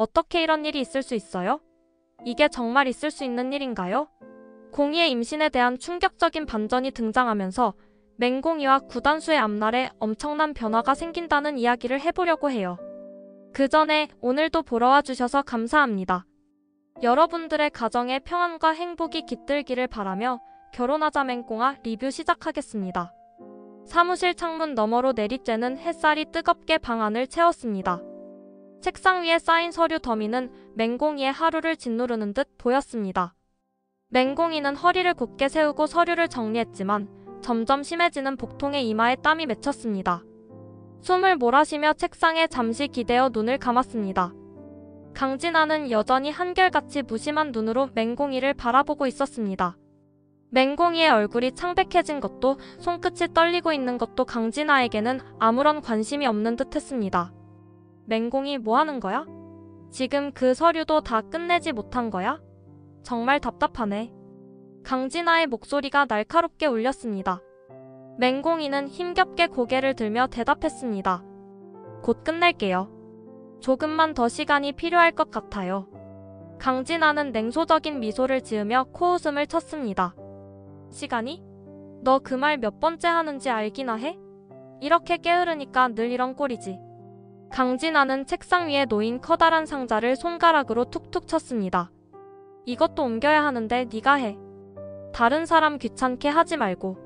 어떻게 이런 일이 있을 수 있어요? 이게 정말 있을 수 있는 일인가요? 공이의 임신에 대한 충격적인 반전이 등장하면서 맹공이와 구단수의 앞날에 엄청난 변화가 생긴다는 이야기를 해보려고 해요. 그 전에 오늘도 보러 와주셔서 감사합니다. 여러분들의 가정에 평안과 행복이 깃들기를 바라며 결혼하자 맹공아 리뷰 시작하겠습니다. 사무실 창문 너머로 내리쬐는 햇살이 뜨겁게 방 안을 채웠습니다. 책상 위에 쌓인 서류 더미는 맹공이의 하루를 짓누르는 듯 보였습니다. 맹공이는 허리를 곧게 세우고 서류를 정리했지만 점점 심해지는 복통에 이마에 땀이 맺혔습니다. 숨을 몰아쉬며 책상에 잠시 기대어 눈을 감았습니다. 강진아는 여전히 한결같이 무심한 눈으로 맹공이를 바라보고 있었습니다. 맹공이의 얼굴이 창백해진 것도 손끝이 떨리고 있는 것도 강진아에게는 아무런 관심이 없는 듯 했습니다. 맹공이 뭐 하는 거야? 지금 그 서류도 다 끝내지 못한 거야? 정말 답답하네. 강진아의 목소리가 날카롭게 울렸습니다. 맹공이는 힘겹게 고개를 들며 대답했습니다. 곧 끝낼게요. 조금만 더 시간이 필요할 것 같아요. 강진아는 냉소적인 미소를 지으며 코웃음을 쳤습니다. 시간이? 너 그 말 몇 번째 하는지 알기나 해? 이렇게 게으르니까 늘 이런 꼴이지. 강진아는 책상 위에 놓인 커다란 상자를 손가락으로 툭툭 쳤습니다. 이것도 옮겨야 하는데 네가 해. 다른 사람 귀찮게 하지 말고.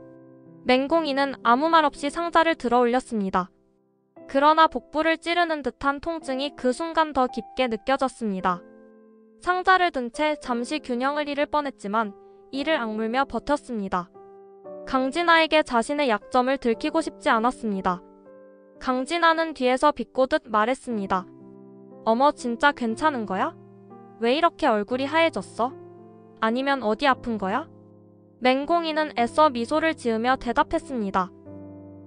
맹공이는 아무 말 없이 상자를 들어 올렸습니다. 그러나 복부를 찌르는 듯한 통증이 그 순간 더 깊게 느껴졌습니다. 상자를 든 채 잠시 균형을 잃을 뻔했지만 이를 악물며 버텼습니다. 강진아에게 자신의 약점을 들키고 싶지 않았습니다. 강진아는 뒤에서 비꼬듯 말했습니다. 어머 진짜 괜찮은 거야? 왜 이렇게 얼굴이 하얘졌어? 아니면 어디 아픈 거야? 맹공이는 애써 미소를 지으며 대답했습니다.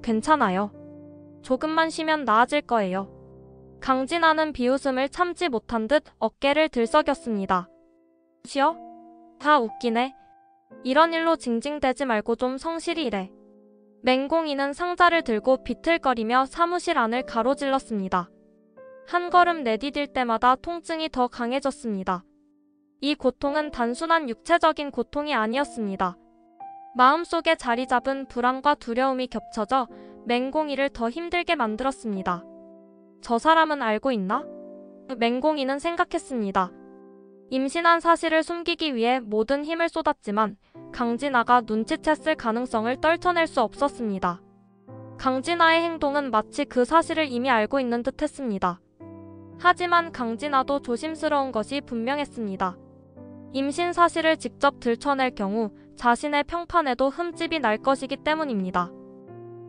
괜찮아요. 조금만 쉬면 나아질 거예요. 강진아는 비웃음을 참지 못한 듯 어깨를 들썩였습니다. 쉬어? 다 웃기네. 이런 일로 징징대지 말고 좀 성실히 일해. 맹공이는 상자를 들고 비틀거리며 사무실 안을 가로질렀습니다. 한 걸음 내디딜 때마다 통증이 더 강해졌습니다. 이 고통은 단순한 육체적인 고통이 아니었습니다. 마음속에 자리 잡은 불안과 두려움이 겹쳐져 맹공이를 더 힘들게 만들었습니다. 저 사람은 알고 있나? 맹공이는 생각했습니다. 임신한 사실을 숨기기 위해 모든 힘을 쏟았지만 강진아가 눈치챘을 가능성을 떨쳐낼 수 없었습니다. 강진아의 행동은 마치 그 사실을 이미 알고 있는 듯 했습니다. 하지만 강진아도 조심스러운 것이 분명했습니다. 임신 사실을 직접 들춰낼 경우 자신의 평판에도 흠집이 날 것이기 때문입니다.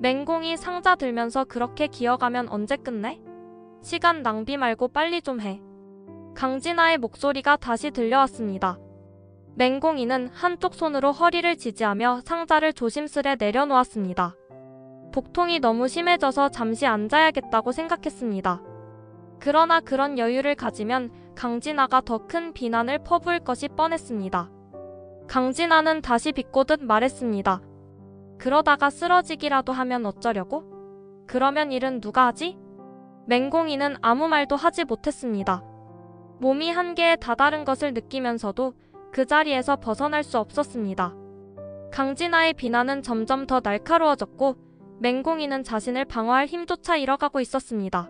맹공이 상자 들면서 그렇게 기어가면 언제 끝내? 시간 낭비 말고 빨리 좀 해. 강진아의 목소리가 다시 들려왔습니다. 맹공이는 한쪽 손으로 허리를 지지하며 상자를 조심스레 내려놓았습니다. 복통이 너무 심해져서 잠시 앉아야겠다고 생각했습니다. 그러나 그런 여유를 가지면 강진아가 더 큰 비난을 퍼부을 것이 뻔했습니다. 강진아는 다시 비꼬듯 말했습니다. 그러다가 쓰러지기라도 하면 어쩌려고? 그러면 일은 누가 하지? 맹공이는 아무 말도 하지 못했습니다. 몸이 한계에 다다른 것을 느끼면서도 그 자리에서 벗어날 수 없었습니다. 강진아의 비난은 점점 더 날카로워졌고 맹공이는 자신을 방어할 힘조차 잃어가고 있었습니다.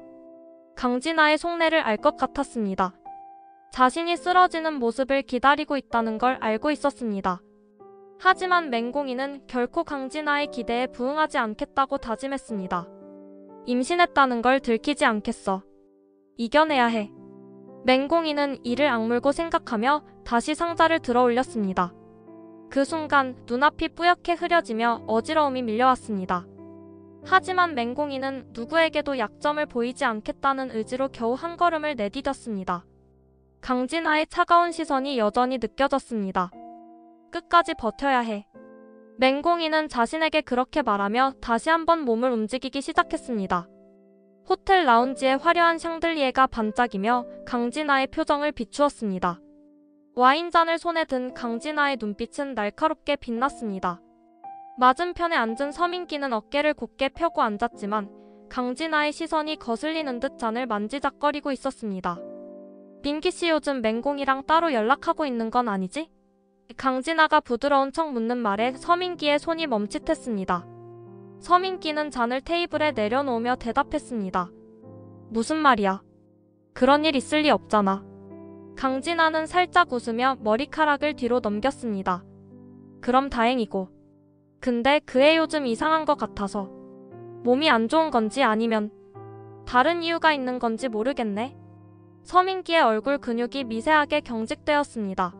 강진아의 속내를 알 것 같았습니다. 자신이 쓰러지는 모습을 기다리고 있다는 걸 알고 있었습니다. 하지만 맹공이는 결코 강진아의 기대에 부응하지 않겠다고 다짐했습니다. 임신했다는 걸 들키지 않겠어. 이겨내야 해. 맹공이는 이를 악물고 생각하며 다시 상자를 들어 올렸습니다. 그 순간 눈앞이 뿌옇게 흐려지며 어지러움이 밀려왔습니다. 하지만 맹공이는 누구에게도 약점을 보이지 않겠다는 의지로 겨우 한 걸음을 내디뎠습니다. 강진아의 차가운 시선이 여전히 느껴졌습니다. 끝까지 버텨야 해. 맹공이는 자신에게 그렇게 말하며 다시 한번 몸을 움직이기 시작했습니다. 호텔 라운지의 화려한 샹들리에가 반짝이며 강진아의 표정을 비추었습니다. 와인잔을 손에 든 강진아의 눈빛은 날카롭게 빛났습니다. 맞은편에 앉은 서민기는 어깨를 곧게 펴고 앉았지만 강진아의 시선이 거슬리는 듯 잔을 만지작거리고 있었습니다. 민기 씨 요즘 맹공이랑 따로 연락하고 있는 건 아니지? 강진아가 부드러운 척 묻는 말에 서민기의 손이 멈칫했습니다. 서민기는 잔을 테이블에 내려놓으며 대답했습니다. 무슨 말이야? 그런 일 있을 리 없잖아. 강진아는 살짝 웃으며 머리카락을 뒤로 넘겼습니다. 그럼 다행이고. 근데 그 애 요즘 이상한 것 같아서. 몸이 안 좋은 건지 아니면 다른 이유가 있는 건지 모르겠네. 서민기의 얼굴 근육이 미세하게 경직되었습니다.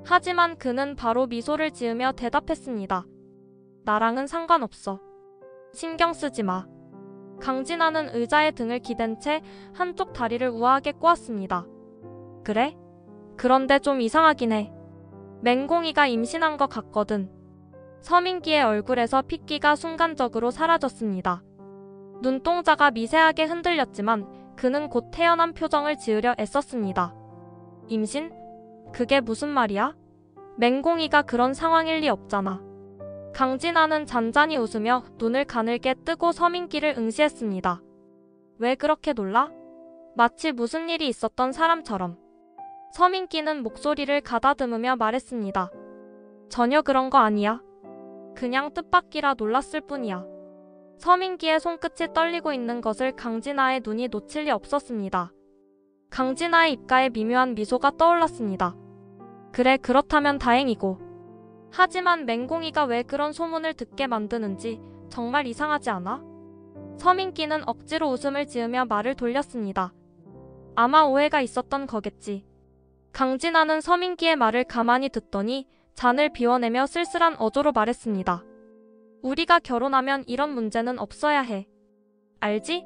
하지만 그는 바로 미소를 지으며 대답했습니다. 나랑은 상관없어. 신경 쓰지 마. 강진아는 의자에 등을 기댄 채 한쪽 다리를 우아하게 꼬았습니다. 그래? 그런데 좀 이상하긴 해. 맹공이가 임신한 것 같거든. 서민기의 얼굴에서 핏기가 순간적으로 사라졌습니다. 눈동자가 미세하게 흔들렸지만 그는 곧 태연한 표정을 지으려 애썼습니다. 임신? 그게 무슨 말이야? 맹공이가 그런 상황일 리 없잖아. 강진아는 잔잔히 웃으며 눈을 가늘게 뜨고 서민기를 응시했습니다. 왜 그렇게 놀라? 마치 무슨 일이 있었던 사람처럼. 서민기는 목소리를 가다듬으며 말했습니다. 전혀 그런 거 아니야. 그냥 뜻밖이라 놀랐을 뿐이야. 서민기의 손끝이 떨리고 있는 것을 강진아의 눈이 놓칠 리 없었습니다. 강진아의 입가에 미묘한 미소가 떠올랐습니다. 그래, 그렇다면 다행이고. 하지만 맹공이가 왜 그런 소문을 듣게 만드는지 정말 이상하지 않아? 서민기는 억지로 웃음을 지으며 말을 돌렸습니다. 아마 오해가 있었던 거겠지. 강진아는 서민기의 말을 가만히 듣더니 잔을 비워내며 쓸쓸한 어조로 말했습니다. 우리가 결혼하면 이런 문제는 없어야 해. 알지?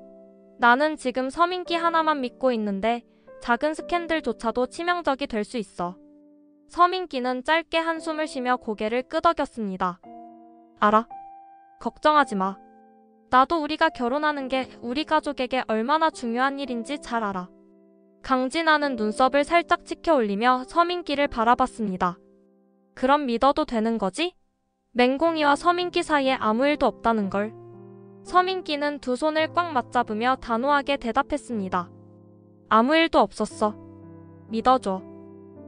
나는 지금 서민기 하나만 믿고 있는데 작은 스캔들조차도 치명적이 될 수 있어. 서민기는 짧게 한숨을 쉬며 고개를 끄덕였습니다. 알아. 걱정하지 마. 나도 우리가 결혼하는 게 우리 가족에게 얼마나 중요한 일인지 잘 알아. 강진아는 눈썹을 살짝 치켜 올리며 서민기를 바라봤습니다. 그럼 믿어도 되는 거지? 맹공이와 서민기 사이에 아무 일도 없다는 걸. 서민기는 두 손을 꽉 맞잡으며 단호하게 대답했습니다. 아무 일도 없었어. 믿어줘.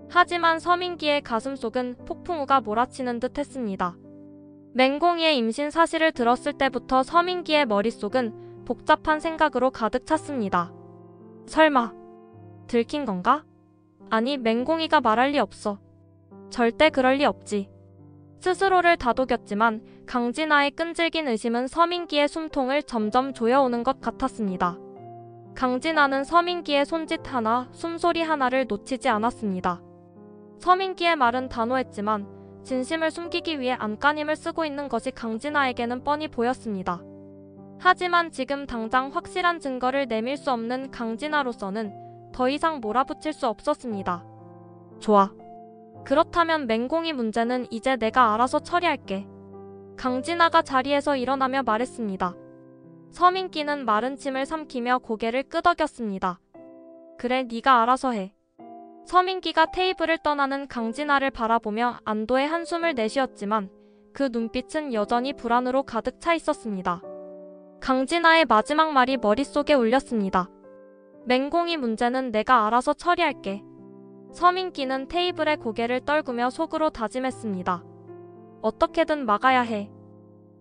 하지만 서민기의 가슴속은 폭풍우가 몰아치는 듯 했습니다. 맹공이의 임신 사실을 들었을 때부터 서민기의 머릿속은 복잡한 생각으로 가득 찼습니다. 설마 들킨 건가? 아니, 맹공이가 말할 리 없어. 절대 그럴 리 없지. 스스로를 다독였지만 강진아의 끈질긴 의심은 서민기의 숨통을 점점 조여오는 것 같았습니다. 강진아는 서민기의 손짓 하나, 숨소리 하나를 놓치지 않았습니다. 서민기의 말은 단호했지만 진심을 숨기기 위해 안간힘을 쓰고 있는 것이 강진아에게는 뻔히 보였습니다. 하지만 지금 당장 확실한 증거를 내밀 수 없는 강진아로서는 더 이상 몰아붙일 수 없었습니다. 좋아. 그렇다면 맹공이 문제는 이제 내가 알아서 처리할게. 강진아가 자리에서 일어나며 말했습니다. 서민기는 마른 침을 삼키며 고개를 끄덕였습니다. 그래, 네가 알아서 해. 서민기가 테이블을 떠나는 강진아를 바라보며 안도의 한숨을 내쉬었지만 그 눈빛은 여전히 불안으로 가득 차 있었습니다. 강진아의 마지막 말이 머릿속에 울렸습니다. 맹공이 문제는 내가 알아서 처리할게. 서민기는 테이블에 고개를 떨구며 속으로 다짐했습니다. 어떻게든 막아야 해.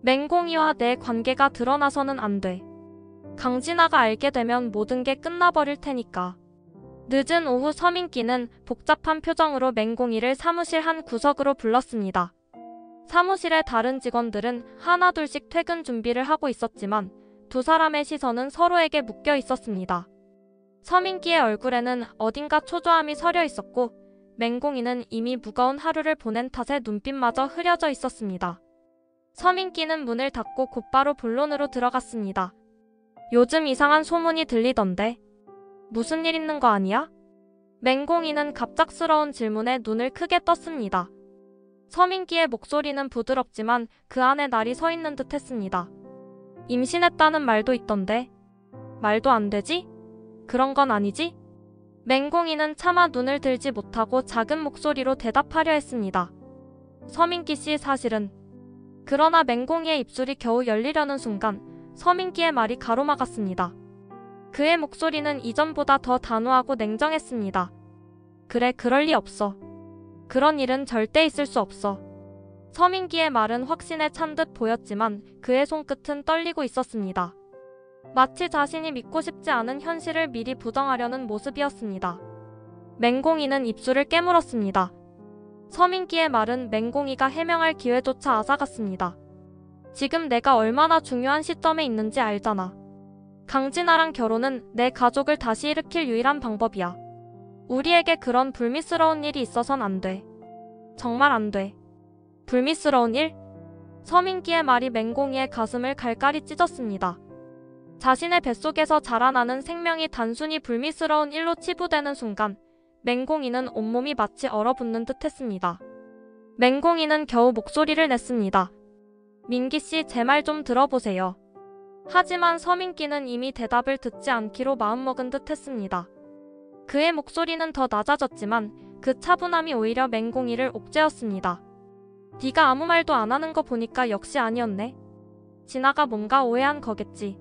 맹공이와 내 관계가 드러나서는 안 돼. 강진아가 알게 되면 모든 게 끝나버릴 테니까. 늦은 오후 서민기는 복잡한 표정으로 맹공이를 사무실 한 구석으로 불렀습니다. 사무실의 다른 직원들은 하나둘씩 퇴근 준비를 하고 있었지만 두 사람의 시선은 서로에게 묶여 있었습니다. 서민기의 얼굴에는 어딘가 초조함이 서려 있었고 맹공이는 이미 무거운 하루를 보낸 탓에 눈빛마저 흐려져 있었습니다. 서민기는 문을 닫고 곧바로 본론으로 들어갔습니다. 요즘 이상한 소문이 들리던데. 무슨 일 있는 거 아니야? 맹공이는 갑작스러운 질문에 눈을 크게 떴습니다. 서민기의 목소리는 부드럽지만 그 안에 날이 서 있는 듯 했습니다. 임신했다는 말도 있던데. 말도 안 되지? 그런 건 아니지? 맹공이는 차마 눈을 들지 못하고 작은 목소리로 대답하려 했습니다. 서민기 씨, 사실은. 그러나 맹공이의 입술이 겨우 열리려는 순간 서민기의 말이 가로막았습니다. 그의 목소리는 이전보다 더 단호하고 냉정했습니다. 그래, 그럴 리 없어. 그런 일은 절대 있을 수 없어. 서민기의 말은 확신에 찬 듯 보였지만 그의 손끝은 떨리고 있었습니다. 마치 자신이 믿고 싶지 않은 현실을 미리 부정하려는 모습이었습니다. 맹공이는 입술을 깨물었습니다. 서민기의 말은 맹공이가 해명할 기회조차 앗아갔습니다. 지금 내가 얼마나 중요한 시점에 있는지 알잖아. 강진아랑 결혼은 내 가족을 다시 일으킬 유일한 방법이야. 우리에게 그런 불미스러운 일이 있어선 안 돼. 정말 안 돼. 불미스러운 일? 서민기의 말이 맹공이의 가슴을 갈갈이 찢었습니다. 자신의 뱃속에서 자라나는 생명이 단순히 불미스러운 일로 치부되는 순간 맹공이는 온몸이 마치 얼어붙는 듯 했습니다. 맹공이는 겨우 목소리를 냈습니다. 민기씨, 제 말 좀 들어보세요. 하지만 서민기는 이미 대답을 듣지 않기로 마음먹은 듯 했습니다. 그의 목소리는 더 낮아졌지만 그 차분함이 오히려 맹공이를 옥죄었습니다. 네가 아무 말도 안 하는 거 보니까 역시 아니었네. 진아가 뭔가 오해한 거겠지.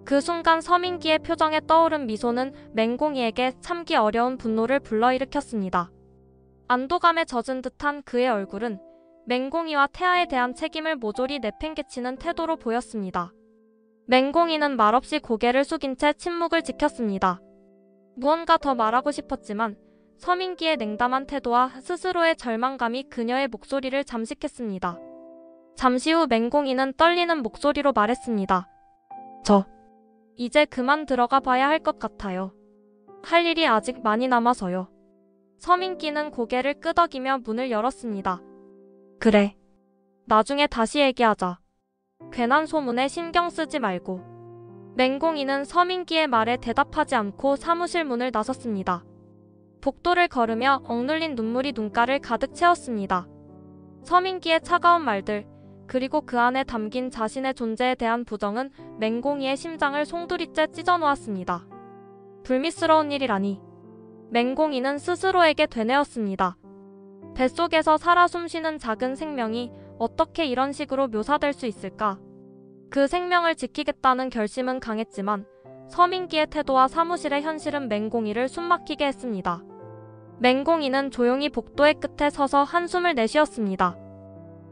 그 순간 서민기의 표정에 떠오른 미소는 맹공이에게 참기 어려운 분노를 불러일으켰습니다. 안도감에 젖은 듯한 그의 얼굴은 맹공이와 태아에 대한 책임을 모조리 내팽개치는 태도로 보였습니다. 맹공이는 말없이 고개를 숙인 채 침묵을 지켰습니다. 무언가 더 말하고 싶었지만 서민기의 냉담한 태도와 스스로의 절망감이 그녀의 목소리를 잠식했습니다. 잠시 후 맹공이는 떨리는 목소리로 말했습니다. 이제 그만 들어가 봐야 할 것 같아요. 할 일이 아직 많이 남아서요. 서민기는 고개를 끄덕이며 문을 열었습니다. 그래. 나중에 다시 얘기하자. 괜한 소문에 신경 쓰지 말고. 맹공이는 서민기의 말에 대답하지 않고 사무실 문을 나섰습니다. 복도를 걸으며 억눌린 눈물이 눈가를 가득 채웠습니다. 서민기의 차가운 말들, 그리고 그 안에 담긴 자신의 존재에 대한 부정은 맹공이의 심장을 송두리째 찢어놓았습니다. 불미스러운 일이라니. 맹공이는 스스로에게 되뇌었습니다. 뱃속에서 살아 숨쉬는 작은 생명이 어떻게 이런 식으로 묘사될 수 있을까? 그 생명을 지키겠다는 결심은 강했지만 서민기의 태도와 사무실의 현실은 맹공이를 숨막히게 했습니다. 맹공이는 조용히 복도의 끝에 서서 한숨을 내쉬었습니다.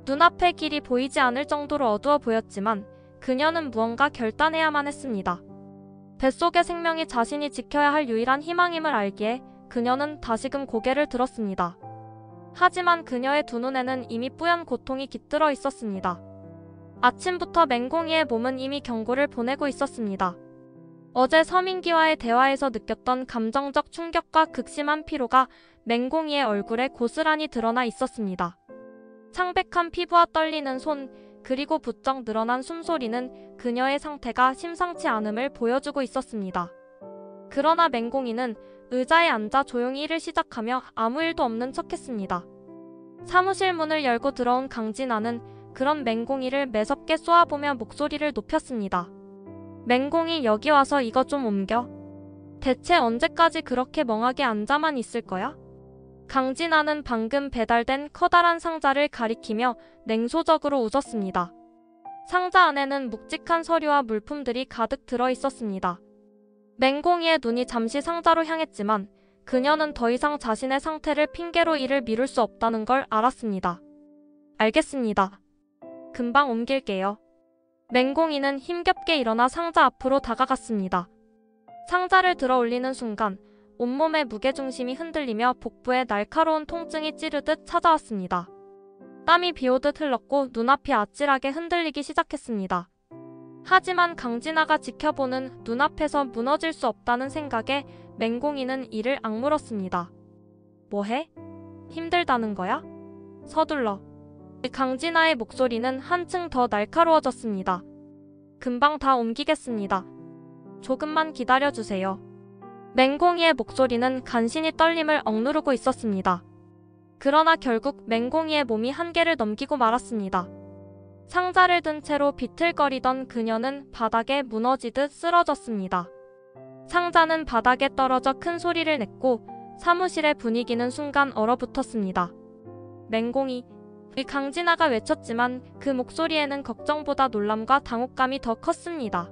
눈앞의 길이 보이지 않을 정도로 어두워 보였지만 그녀는 무언가 결단해야만 했습니다. 뱃속의 생명이 자신이 지켜야 할 유일한 희망임을 알기에 그녀는 다시금 고개를 들었습니다. 하지만 그녀의 두 눈에는 이미 뿌연 고통이 깃들어 있었습니다. 아침부터 맹공이의 몸은 이미 경고를 보내고 있었습니다. 어제 서민기와의 대화에서 느꼈던 감정적 충격과 극심한 피로가 맹공이의 얼굴에 고스란히 드러나 있었습니다. 창백한 피부와 떨리는 손, 그리고 부쩍 늘어난 숨소리는 그녀의 상태가 심상치 않음을 보여주고 있었습니다. 그러나 맹공이는 의자에 앉아 조용히 일을 시작하며 아무 일도 없는 척했습니다. 사무실 문을 열고 들어온 강진아는 그런 맹공이를 매섭게 쏘아보며 목소리를 높였습니다. 맹공이, 여기 와서 이거 좀 옮겨. 대체 언제까지 그렇게 멍하게 앉아만 있을 거야? 강진아는 방금 배달된 커다란 상자를 가리키며 냉소적으로 웃었습니다. 상자 안에는 묵직한 서류와 물품들이 가득 들어 있었습니다. 맹공이의 눈이 잠시 상자로 향했지만 그녀는 더 이상 자신의 상태를 핑계로 일을 미룰 수 없다는 걸 알았습니다. 알겠습니다. 금방 옮길게요. 맹공이는 힘겹게 일어나 상자 앞으로 다가갔습니다. 상자를 들어 올리는 순간 온몸의 무게중심이 흔들리며 복부에 날카로운 통증이 찌르듯 찾아왔습니다. 땀이 비오듯 흘렀고 눈앞이 아찔하게 흔들리기 시작했습니다. 하지만 강진아가 지켜보는 눈앞에서 무너질 수 없다는 생각에 맹공이는 이를 악물었습니다. 뭐해? 힘들다는 거야? 서둘러. 강진아의 목소리는 한층 더 날카로워졌습니다. 금방 다 옮기겠습니다. 조금만 기다려주세요. 맹공이의 목소리는 간신히 떨림을 억누르고 있었습니다. 그러나 결국 맹공이의 몸이 한계를 넘기고 말았습니다. 상자를 든 채로 비틀거리던 그녀는 바닥에 무너지듯 쓰러졌습니다. 상자는 바닥에 떨어져 큰 소리를 냈고 사무실의 분위기는 순간 얼어붙었습니다. 맹공이, 강진아가 외쳤지만 그 목소리에는 걱정보다 놀람과 당혹감이 더 컸습니다.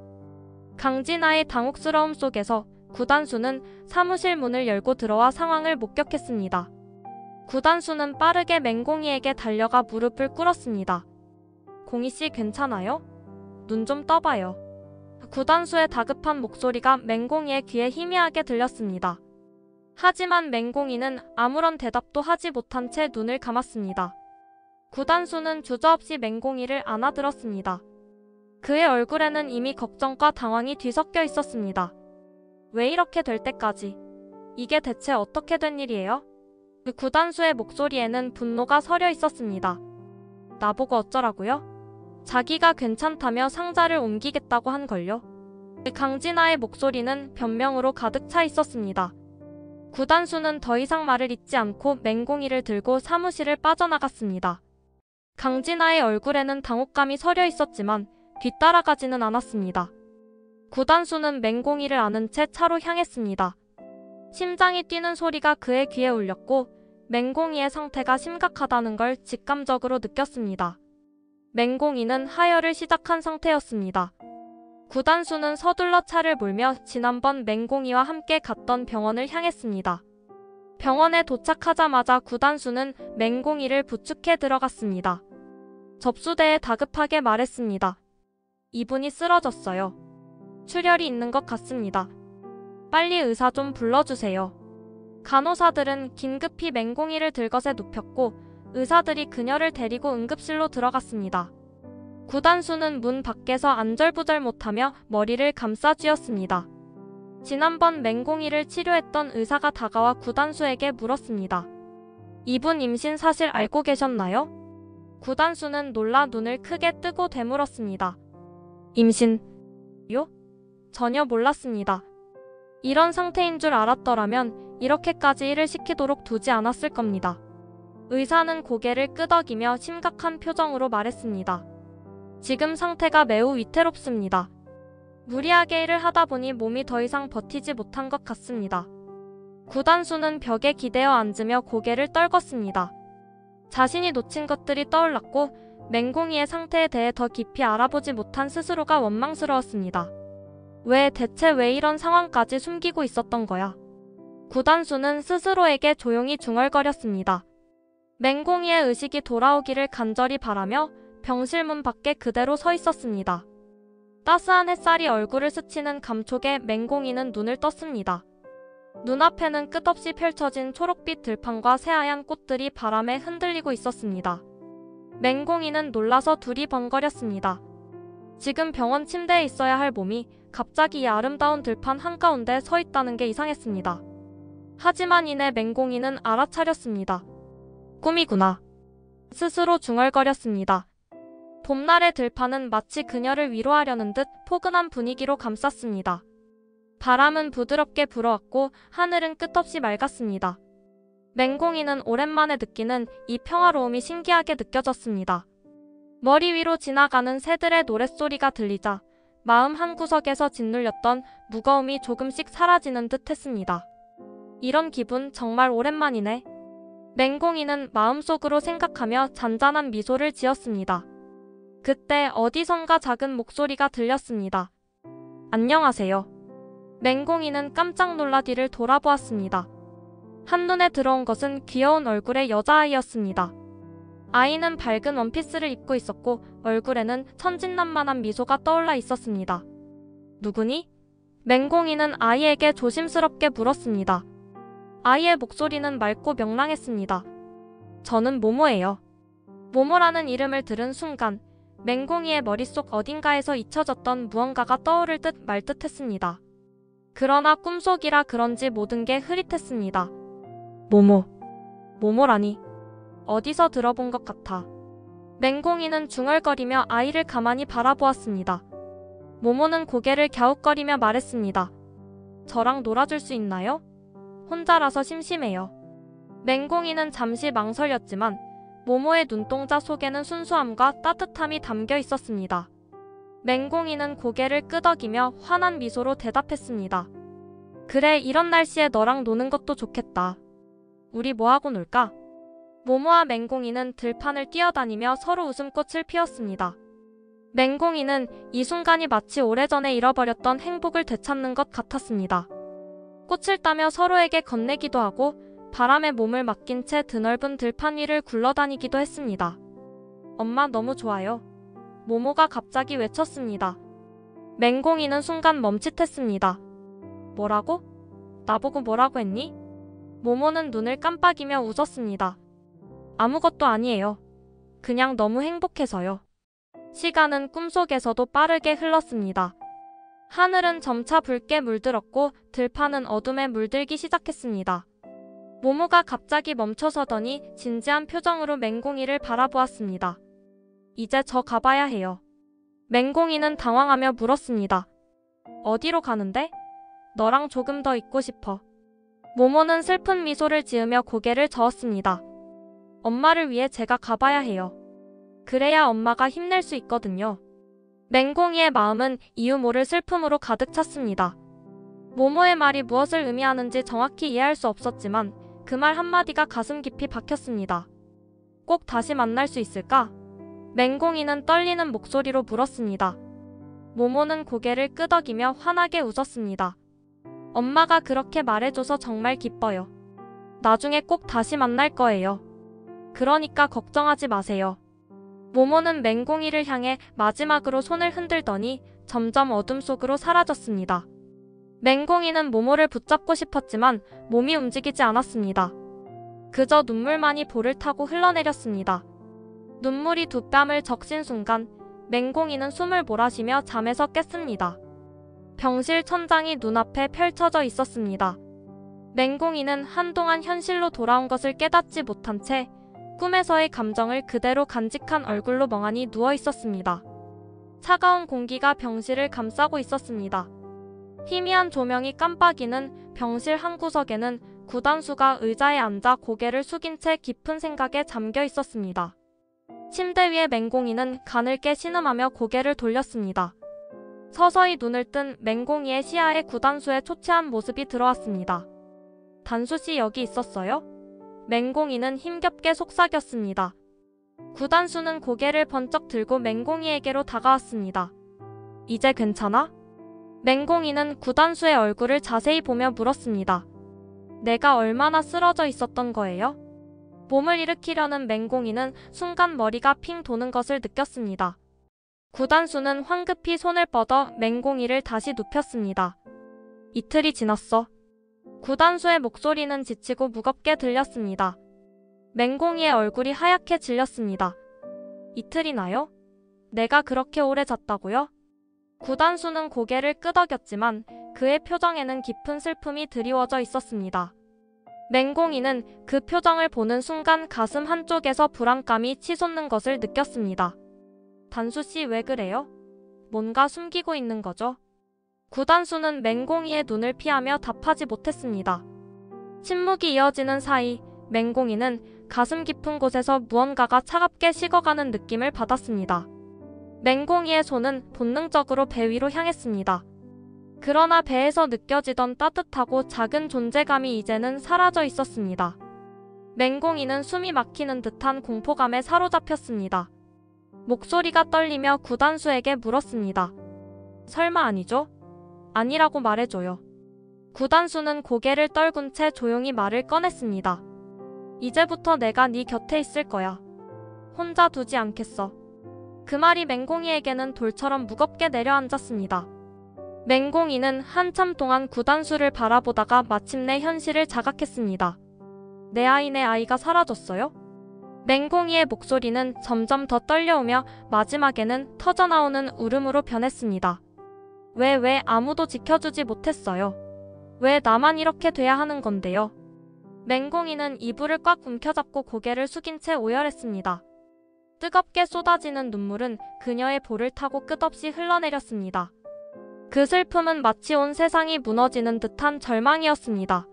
강진아의 당혹스러움 속에서 구단수는 사무실 문을 열고 들어와 상황을 목격했습니다. 구단수는 빠르게 맹공이에게 달려가 무릎을 꿇었습니다. 공이씨 괜찮아요? 눈 좀 떠봐요. 구단수의 다급한 목소리가 맹공이의 귀에 희미하게 들렸습니다. 하지만 맹공이는 아무런 대답도 하지 못한 채 눈을 감았습니다. 구단수는 주저없이 맹공이를 안아들었습니다. 그의 얼굴에는 이미 걱정과 당황이 뒤섞여 있었습니다. 왜 이렇게 될 때까지? 이게 대체 어떻게 된 일이에요? 그 구단수의 목소리에는 분노가 서려 있었습니다. 나보고 어쩌라고요? 자기가 괜찮다며 상자를 옮기겠다고 한걸요? 강진아의 목소리는 변명으로 가득 차 있었습니다. 구단수는 더 이상 말을 잇지 않고 맹공이를 들고 사무실을 빠져나갔습니다. 강진아의 얼굴에는 당혹감이 서려 있었지만 뒤따라가지는 않았습니다. 구단수는 맹공이를 안은 채 차로 향했습니다. 심장이 뛰는 소리가 그의 귀에 울렸고 맹공이의 상태가 심각하다는 걸 직감적으로 느꼈습니다. 맹공이는 하혈을 시작한 상태였습니다. 구단수는 서둘러 차를 몰며 지난번 맹공이와 함께 갔던 병원을 향했습니다. 병원에 도착하자마자 구단수는 맹공이를 부축해 들어갔습니다. 접수대에 다급하게 말했습니다. 이분이 쓰러졌어요. 출혈이 있는 것 같습니다. 빨리 의사 좀 불러주세요. 간호사들은 긴급히 맹공이를 들것에 눕혔고 의사들이 그녀를 데리고 응급실로 들어갔습니다. 구단수는 문 밖에서 안절부절 못하며 머리를 감싸쥐었습니다. 지난번 맹공이를 치료했던 의사가 다가와 구단수에게 물었습니다. 이분 임신 사실 알고 계셨나요? 구단수는 놀라 눈을 크게 뜨고 되물었습니다. 임신요? 전혀 몰랐습니다. 이런 상태인 줄 알았더라면 이렇게까지 일을 시키도록 두지 않았을 겁니다. 의사는 고개를 끄덕이며 심각한 표정으로 말했습니다. 지금 상태가 매우 위태롭습니다. 무리하게 일을 하다 보니 몸이 더 이상 버티지 못한 것 같습니다. 구단수는 벽에 기대어 앉으며 고개를 떨궜습니다. 자신이 놓친 것들이 떠올랐고 맹공이의 상태에 대해 더 깊이 알아보지 못한 스스로가 원망스러웠습니다. 대체 왜 이런 상황까지 숨기고 있었던 거야? 구단수는 스스로에게 조용히 중얼거렸습니다. 맹공이의 의식이 돌아오기를 간절히 바라며 병실문 밖에 그대로 서 있었습니다. 따스한 햇살이 얼굴을 스치는 감촉에 맹공이는 눈을 떴습니다. 눈앞에는 끝없이 펼쳐진 초록빛 들판과 새하얀 꽃들이 바람에 흔들리고 있었습니다. 맹공이는 놀라서 두리번거렸습니다. 지금 병원 침대에 있어야 할 몸이 갑자기 이 아름다운 들판 한가운데 서 있다는 게 이상했습니다. 하지만 이내 맹공이는 알아차렸습니다. 꿈이구나. 스스로 중얼거렸습니다. 봄날의 들판은 마치 그녀를 위로하려는 듯 포근한 분위기로 감쌌습니다. 바람은 부드럽게 불어왔고 하늘은 끝없이 맑았습니다. 맹공이는 오랜만에 느끼는 이 평화로움이 신기하게 느껴졌습니다. 머리 위로 지나가는 새들의 노랫소리가 들리자 마음 한구석에서 짓눌렸던 무거움이 조금씩 사라지는 듯 했습니다. 이런 기분 정말 오랜만이네. 맹공이는 마음속으로 생각하며 잔잔한 미소를 지었습니다. 그때 어디선가 작은 목소리가 들렸습니다. 안녕하세요. 맹공이는 깜짝 놀라 뒤를 돌아보았습니다. 한눈에 들어온 것은 귀여운 얼굴의 여자아이였습니다. 아이는 밝은 원피스를 입고 있었고 얼굴에는 천진난만한 미소가 떠올라 있었습니다. 누구니? 맹공이는 아이에게 조심스럽게 물었습니다. 아이의 목소리는 맑고 명랑했습니다. 저는 모모예요. 모모라는 이름을 들은 순간 맹공이의 머릿속 어딘가에서 잊혀졌던 무언가가 떠오를 듯 말 듯 했습니다. 그러나 꿈속이라 그런지 모든 게 흐릿했습니다. 모모라니. 어디서 들어본 것 같아. 맹공이는 중얼거리며 아이를 가만히 바라보았습니다. 모모는 고개를 갸웃거리며 말했습니다. 저랑 놀아줄 수 있나요? 혼자라서 심심해요. 맹공이는 잠시 망설였지만 모모의 눈동자 속에는 순수함과 따뜻함이 담겨 있었습니다. 맹공이는 고개를 끄덕이며 환한 미소로 대답했습니다. 그래, 이런 날씨에 너랑 노는 것도 좋겠다. 우리 뭐하고 놀까? 모모와 맹공이는 들판을 뛰어다니며 서로 웃음꽃을 피웠습니다. 맹공이는 이 순간이 마치 오래전에 잃어버렸던 행복을 되찾는 것 같았습니다. 꽃을 따며 서로에게 건네기도 하고 바람에 몸을 맡긴 채 드넓은 들판 위를 굴러다니기도 했습니다. 엄마 너무 좋아요. 모모가 갑자기 외쳤습니다. 맹공이는 순간 멈칫했습니다. 뭐라고? 나보고 뭐라고 했니? 모모는 눈을 깜빡이며 웃었습니다. 아무것도 아니에요. 그냥 너무 행복해서요. 시간은 꿈속에서도 빠르게 흘렀습니다. 하늘은 점차 붉게 물들었고 들판은 어둠에 물들기 시작했습니다. 모모가 갑자기 멈춰서더니 진지한 표정으로 맹공이를 바라보았습니다. 이제 저 가봐야 해요. 맹공이는 당황하며 물었습니다. 어디로 가는데? 너랑 조금 더 있고 싶어. 모모는 슬픈 미소를 지으며 고개를 저었습니다. 엄마를 위해 제가 가봐야 해요. 그래야 엄마가 힘낼 수 있거든요. 맹공이의 마음은 이유 모를 슬픔으로 가득 찼습니다. 모모의 말이 무엇을 의미하는지 정확히 이해할 수 없었지만 그 말 한마디가 가슴 깊이 박혔습니다. 꼭 다시 만날 수 있을까? 맹공이는 떨리는 목소리로 물었습니다. 모모는 고개를 끄덕이며 환하게 웃었습니다. 엄마가 그렇게 말해줘서 정말 기뻐요. 나중에 꼭 다시 만날 거예요. 그러니까 걱정하지 마세요. 모모는 맹공이를 향해 마지막으로 손을 흔들더니 점점 어둠 속으로 사라졌습니다. 맹공이는 모모를 붙잡고 싶었지만 몸이 움직이지 않았습니다. 그저 눈물만이 볼을 타고 흘러내렸습니다. 눈물이 두 뺨을 적신 순간 맹공이는 숨을 몰아쉬며 잠에서 깼습니다. 병실 천장이 눈앞에 펼쳐져 있었습니다. 맹공이는 한동안 현실로 돌아온 것을 깨닫지 못한 채 꿈에서의 감정을 그대로 간직한 얼굴로 멍하니 누워 있었습니다. 차가운 공기가 병실을 감싸고 있었습니다. 희미한 조명이 깜빡이는 병실 한 구석에는 구단수가 의자에 앉아 고개를 숙인 채 깊은 생각에 잠겨 있었습니다. 침대 위에 맹공이는 가늘게 신음하며 고개를 돌렸습니다. 서서히 눈을 뜬 맹공이의 시야에 구단수의 초췌한 모습이 들어왔습니다. 단수씨 여기 있었어요? 맹공이는 힘겹게 속삭였습니다. 구단수는 고개를 번쩍 들고 맹공이에게로 다가왔습니다. 이제 괜찮아? 맹공이는 구단수의 얼굴을 자세히 보며 물었습니다. 내가 얼마나 쓰러져 있었던 거예요? 몸을 일으키려는 맹공이는 순간 머리가 핑 도는 것을 느꼈습니다. 구단수는 황급히 손을 뻗어 맹공이를 다시 눕혔습니다. 이틀이 지났어. 구단수의 목소리는 지치고 무겁게 들렸습니다. 맹공이의 얼굴이 하얗게 질렸습니다. 이틀이나요? 내가 그렇게 오래 잤다고요? 구단수는 고개를 끄덕였지만 그의 표정에는 깊은 슬픔이 드리워져 있었습니다. 맹공이는 그 표정을 보는 순간 가슴 한쪽에서 불안감이 치솟는 것을 느꼈습니다. 단수씨 왜 그래요? 뭔가 숨기고 있는 거죠? 구단수는 맹공이의 눈을 피하며 답하지 못했습니다. 침묵이 이어지는 사이 맹공이는 가슴 깊은 곳에서 무언가가 차갑게 식어가는 느낌을 받았습니다. 맹공이의 손은 본능적으로 배 위로 향했습니다. 그러나 배에서 느껴지던 따뜻하고 작은 존재감이 이제는 사라져 있었습니다. 맹공이는 숨이 막히는 듯한 공포감에 사로잡혔습니다. 목소리가 떨리며 구단수에게 물었습니다. 설마 아니죠? 아니라고 말해줘요. 구단수는 고개를 떨군 채 조용히 말을 꺼냈습니다. 이제부터 내가 네 곁에 있을 거야. 혼자 두지 않겠어. 그 말이 맹공이에게는 돌처럼 무겁게 내려앉았습니다. 맹공이는 한참 동안 구단수를 바라보다가 마침내 현실을 자각했습니다. 내 아이가 사라졌어요? 맹공이의 목소리는 점점 더 떨려오며 마지막에는 터져나오는 울음으로 변했습니다. 왜 아무도 지켜주지 못했어요? 왜 나만 이렇게 돼야 하는 건데요? 맹공이는 이불을 꽉 움켜잡고 고개를 숙인 채 오열했습니다. 뜨겁게 쏟아지는 눈물은 그녀의 볼을 타고 끝없이 흘러내렸습니다. 그 슬픔은 마치 온 세상이 무너지는 듯한 절망이었습니다.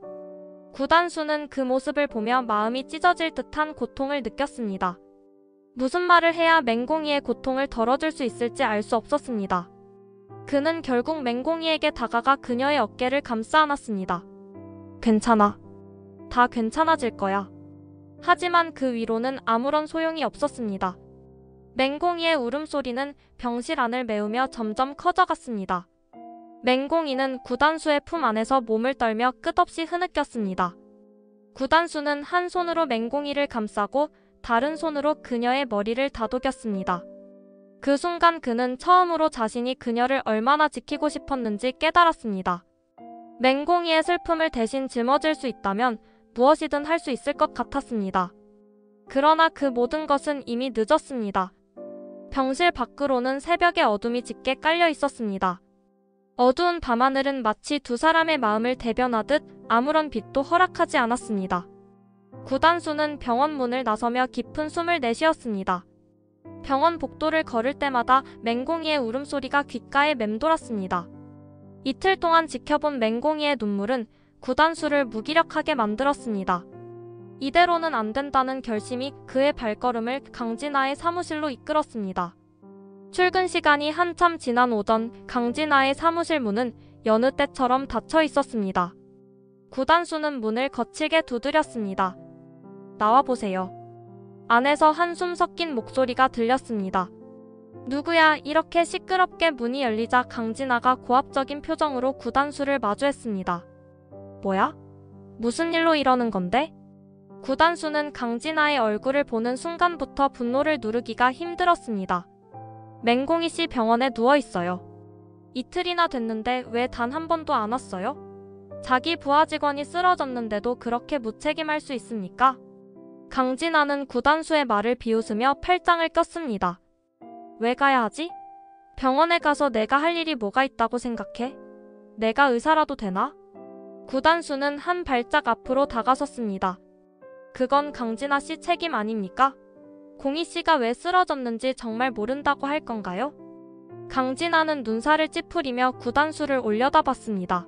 구단수는 그 모습을 보며 마음이 찢어질 듯한 고통을 느꼈습니다. 무슨 말을 해야 맹공이의 고통을 덜어줄 수 있을지 알 수 없었습니다. 그는 결국 맹공이에게 다가가 그녀의 어깨를 감싸 안았습니다. 괜찮아. 다 괜찮아질 거야. 하지만 그 위로는 아무런 소용이 없었습니다. 맹공이의 울음소리는 병실 안을 메우며 점점 커져갔습니다. 맹공이는 구단수의 품 안에서 몸을 떨며 끝없이 흐느꼈습니다. 구단수는 한 손으로 맹공이를 감싸고 다른 손으로 그녀의 머리를 다독였습니다. 그 순간 그는 처음으로 자신이 그녀를 얼마나 지키고 싶었는지 깨달았습니다. 맹공이의 슬픔을 대신 짊어질 수 있다면 무엇이든 할 수 있을 것 같았습니다. 그러나 그 모든 것은 이미 늦었습니다. 병실 밖으로는 새벽의 어둠이 짙게 깔려 있었습니다. 어두운 밤하늘은 마치 두 사람의 마음을 대변하듯 아무런 빛도 허락하지 않았습니다. 구단수는 병원 문을 나서며 깊은 숨을 내쉬었습니다. 병원 복도를 걸을 때마다 맹공이의 울음소리가 귓가에 맴돌았습니다. 이틀 동안 지켜본 맹공이의 눈물은 구단수를 무기력하게 만들었습니다. 이대로는 안 된다는 결심이 그의 발걸음을 강진아의 사무실로 이끌었습니다. 출근 시간이 한참 지난 오전 강진아의 사무실 문은 여느 때처럼 닫혀 있었습니다. 구단수는 문을 거칠게 두드렸습니다. 나와보세요. 안에서 한숨 섞인 목소리가 들렸습니다. 누구야? 이렇게 시끄럽게 문이 열리자 강진아가 고압적인 표정으로 구단수를 마주했습니다. 뭐야? 무슨 일로 이러는 건데? 구단수는 강진아의 얼굴을 보는 순간부터 분노를 누르기가 힘들었습니다. 맹공이 씨 병원에 누워있어요. 이틀이나 됐는데 왜 단 한 번도 안 왔어요? 자기 부하 직원이 쓰러졌는데도 그렇게 무책임할 수 있습니까? 강진아는 구단수의 말을 비웃으며 팔짱을 꼈습니다. 왜 가야 하지? 병원에 가서 내가 할 일이 뭐가 있다고 생각해? 내가 의사라도 되나? 구단수는 한 발짝 앞으로 다가섰습니다. 그건 강진아 씨 책임 아닙니까? 공희 씨가 왜 쓰러졌는지 정말 모른다고 할 건가요? 강진아는 눈살을 찌푸리며 구단수를 올려다봤습니다.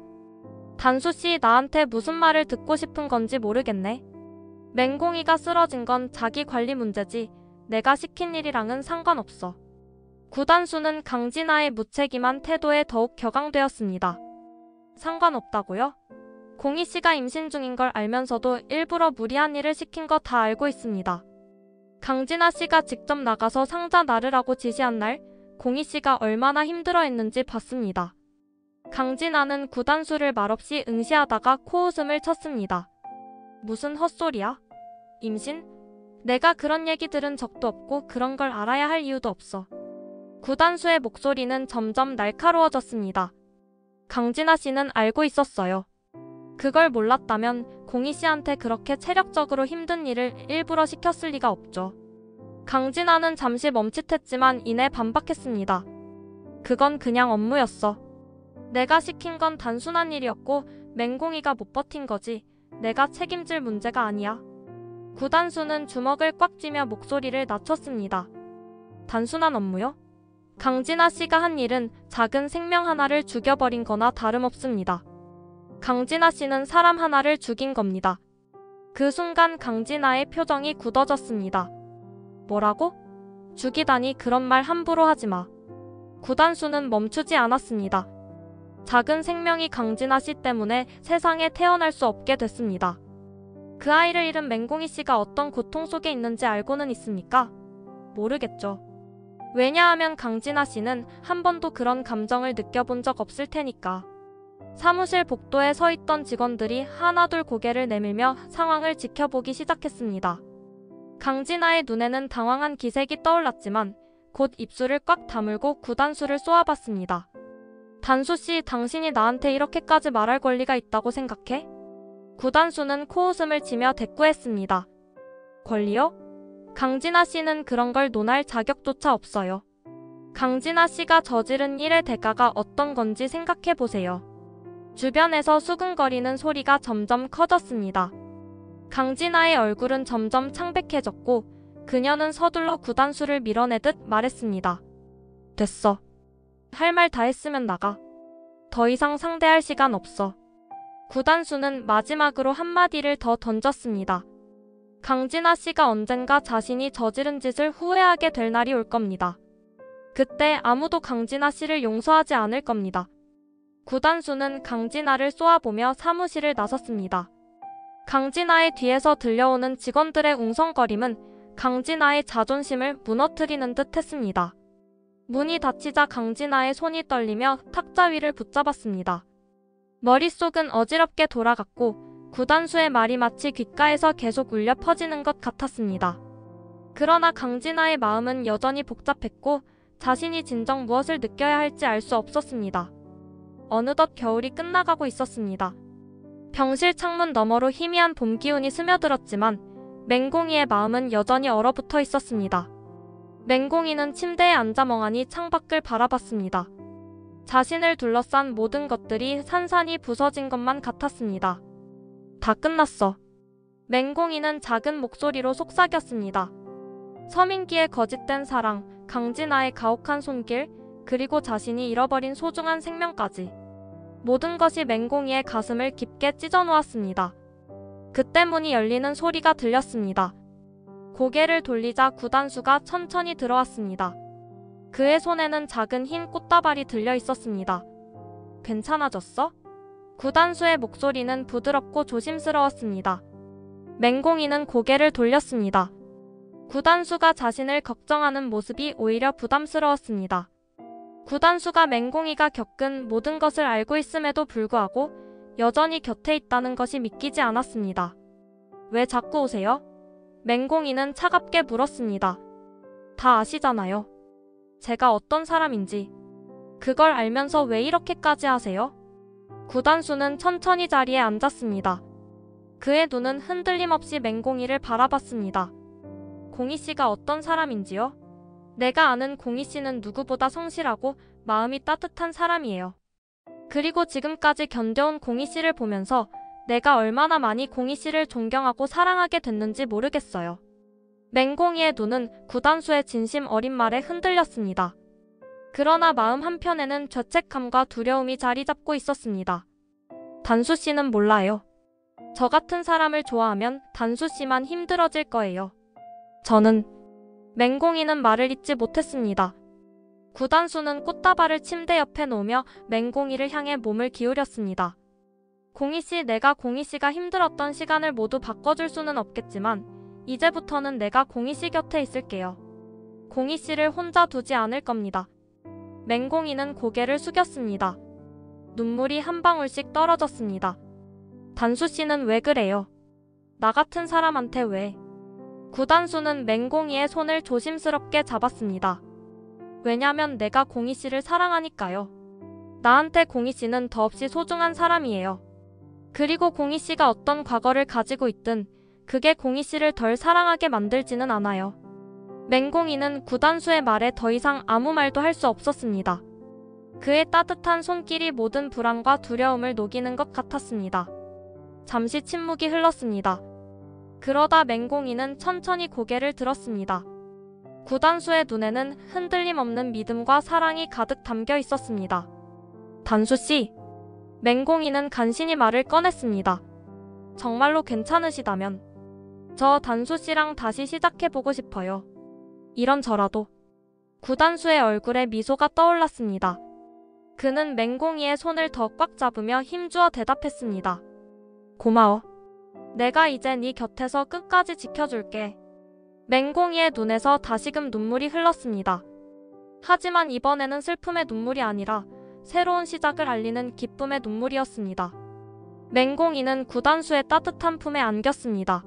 단수 씨, 나한테 무슨 말을 듣고 싶은 건지 모르겠네. 맹공이가 쓰러진 건 자기 관리 문제지 내가 시킨 일이랑은 상관없어. 구단수는 강진아의 무책임한 태도에 더욱 격앙되었습니다. 상관없다고요? 공희 씨가 임신 중인 걸 알면서도 일부러 무리한 일을 시킨 거 다 알고 있습니다. 강진아 씨가 직접 나가서 상자 나르라고 지시한 날 공희 씨가 얼마나 힘들어했는지 봤습니다. 강진아는 구단수를 말없이 응시하다가 코웃음을 쳤습니다. 무슨 헛소리야? 임신? 내가 그런 얘기 들은 적도 없고 그런 걸 알아야 할 이유도 없어. 구단수의 목소리는 점점 날카로워졌습니다. 강진아 씨는 알고 있었어요. 그걸 몰랐다면 공희 씨한테 그렇게 체력적으로 힘든 일을 일부러 시켰을 리가 없죠. 강진아는 잠시 멈칫했지만 이내 반박했습니다. 그건 그냥 업무였어. 내가 시킨 건 단순한 일이었고 맹공이가 못 버틴 거지 내가 책임질 문제가 아니야. 구단수는 주먹을 꽉 쥐며 목소리를 낮췄습니다. 단순한 업무요? 강진아 씨가 한 일은 작은 생명 하나를 죽여버린 거나 다름없습니다. 강진아 씨는 사람 하나를 죽인 겁니다. 그 순간 강진아의 표정이 굳어졌습니다. 뭐라고? 죽이다니 그런 말 함부로 하지 마. 구단수는 멈추지 않았습니다. 작은 생명이 강진아 씨 때문에 세상에 태어날 수 없게 됐습니다. 그 아이를 잃은 맹공이 씨가 어떤 고통 속에 있는지 알고는 있습니까? 모르겠죠. 왜냐하면 강진아 씨는 한 번도 그런 감정을 느껴본 적 없을 테니까. 사무실 복도에 서 있던 직원들이 하나둘 고개를 내밀며 상황을 지켜보기 시작했습니다. 강진아의 눈에는 당황한 기색이 떠올랐지만 곧 입술을 꽉 다물고 구단수를 쏘아봤습니다. 단수씨, 당신이 나한테 이렇게까지 말할 권리가 있다고 생각해? 구단수는 코웃음을 치며 대꾸했습니다. 권리요? 강진아 씨는 그런 걸 논할 자격조차 없어요. 강진아 씨가 저지른 일의 대가가 어떤 건지 생각해보세요. 주변에서 수근거리는 소리가 점점 커졌습니다. 강진아의 얼굴은 점점 창백해졌고 그녀는 서둘러 구단수를 밀어내듯 말했습니다. 됐어. 할 말 다 했으면 나가. 더 이상 상대할 시간 없어. 구단수는 마지막으로 한마디를 더 던졌습니다. 강진아 씨가 언젠가 자신이 저지른 짓을 후회하게 될 날이 올 겁니다. 그때 아무도 강진아 씨를 용서하지 않을 겁니다. 구단수는 강진아를 쏘아보며 사무실을 나섰습니다. 강진아의 뒤에서 들려오는 직원들의 웅성거림은 강진아의 자존심을 무너뜨리는 듯 했습니다. 문이 닫히자 강진아의 손이 떨리며 탁자 위를 붙잡았습니다. 머릿속은 어지럽게 돌아갔고 구단수의 말이 마치 귓가에서 계속 울려 퍼지는 것 같았습니다. 그러나 강진아의 마음은 여전히 복잡했고 자신이 진정 무엇을 느껴야 할지 알 수 없었습니다. 어느덧 겨울이 끝나가고 있었습니다. 병실 창문 너머로 희미한 봄 기운이 스며들었지만 맹공이의 마음은 여전히 얼어붙어 있었습니다. 맹공이는 침대에 앉아 멍하니 창밖을 바라봤습니다. 자신을 둘러싼 모든 것들이 산산이 부서진 것만 같았습니다. 다 끝났어. 맹공이는 작은 목소리로 속삭였습니다. 서민기의 거짓된 사랑, 강진아의 가혹한 손길, 그리고 자신이 잃어버린 소중한 생명까지. 모든 것이 맹공이의 가슴을 깊게 찢어놓았습니다. 그때 문이 열리는 소리가 들렸습니다. 고개를 돌리자 구단수가 천천히 들어왔습니다. 그의 손에는 작은 흰 꽃다발이 들려 있었습니다. 괜찮아졌어? 구단수의 목소리는 부드럽고 조심스러웠습니다. 맹공이는 고개를 돌렸습니다. 구단수가 자신을 걱정하는 모습이 오히려 부담스러웠습니다. 구단수가 맹공이가 겪은 모든 것을 알고 있음에도 불구하고 여전히 곁에 있다는 것이 믿기지 않았습니다. 왜 자꾸 오세요? 맹공이는 차갑게 물었습니다. 다 아시잖아요. 제가 어떤 사람인지. 그걸 알면서 왜 이렇게까지 하세요? 구단수는 천천히 자리에 앉았습니다. 그의 눈은 흔들림 없이 맹공이를 바라봤습니다. 공희씨가 어떤 사람인지요? 내가 아는 공희씨는 누구보다 성실하고 마음이 따뜻한 사람이에요. 그리고 지금까지 견뎌온 공희씨를 보면서 내가 얼마나 많이 공희씨를 존경하고 사랑하게 됐는지 모르겠어요. 맹공이의 눈은 구단수의 진심 어린 말에 흔들렸습니다. 그러나 마음 한편에는 죄책감과 두려움이 자리 잡고 있었습니다. 단수씨는 몰라요. 저 같은 사람을 좋아하면 단수씨만 힘들어질 거예요. 저는... 맹공이는 말을 잇지 못했습니다. 구단수는 꽃다발을 침대 옆에 놓으며 맹공이를 향해 몸을 기울였습니다. 공희씨, 내가 공희씨가 힘들었던 시간을 모두 바꿔줄 수는 없겠지만 이제부터는 내가 공희씨 곁에 있을게요. 공희씨를 혼자 두지 않을 겁니다. 맹공이는 고개를 숙였습니다. 눈물이 한 방울씩 떨어졌습니다. 단수씨는 왜 그래요? 나 같은 사람한테 왜? 구단수는 맹공이의 손을 조심스럽게 잡았습니다. 왜냐면 내가 공희씨를 사랑하니까요. 나한테 공희씨는 더없이 소중한 사람이에요. 그리고 공희씨가 어떤 과거를 가지고 있든 그게 공희씨를 덜 사랑하게 만들지는 않아요. 맹공이는 구단수의 말에 더 이상 아무 말도 할 수 없었습니다. 그의 따뜻한 손길이 모든 불안과 두려움을 녹이는 것 같았습니다. 잠시 침묵이 흘렀습니다. 그러다 맹공이는 천천히 고개를 들었습니다. 구단수의 눈에는 흔들림 없는 믿음과 사랑이 가득 담겨 있었습니다. 단수씨, 맹공이는 간신히 말을 꺼냈습니다. 정말로 괜찮으시다면 저 단수씨랑 다시 시작해보고 싶어요. 이런저라도. 구단수의 얼굴에 미소가 떠올랐습니다. 그는 맹공이의 손을 더 꽉 잡으며 힘주어 대답했습니다. 고마워. 내가 이제 네 곁에서 끝까지 지켜줄게. 맹공이의 눈에서 다시금 눈물이 흘렀습니다. 하지만 이번에는 슬픔의 눈물이 아니라 새로운 시작을 알리는 기쁨의 눈물이었습니다. 맹공이는 구단수의 따뜻한 품에 안겼습니다.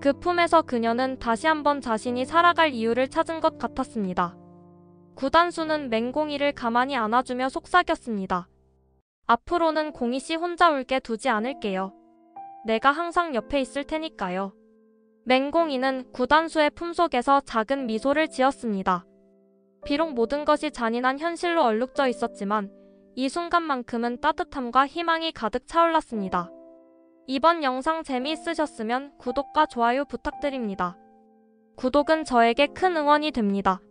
그 품에서 그녀는 다시 한번 자신이 살아갈 이유를 찾은 것 같았습니다. 구단수는 맹공이를 가만히 안아주며 속삭였습니다. 앞으로는 공희씨 혼자 울게 두지 않을게요. 내가 항상 옆에 있을 테니까요. 맹공이는 구단수의 품속에서 작은 미소를 지었습니다. 비록 모든 것이 잔인한 현실로 얼룩져 있었지만 이 순간만큼은 따뜻함과 희망이 가득 차올랐습니다. 이번 영상 재미있으셨으면 구독과 좋아요 부탁드립니다. 구독은 저에게 큰 응원이 됩니다.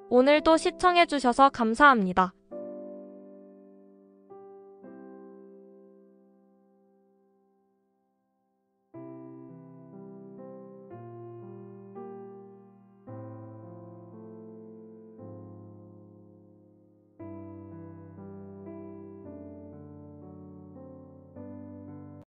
오늘도 시청해주셔서 감사합니다.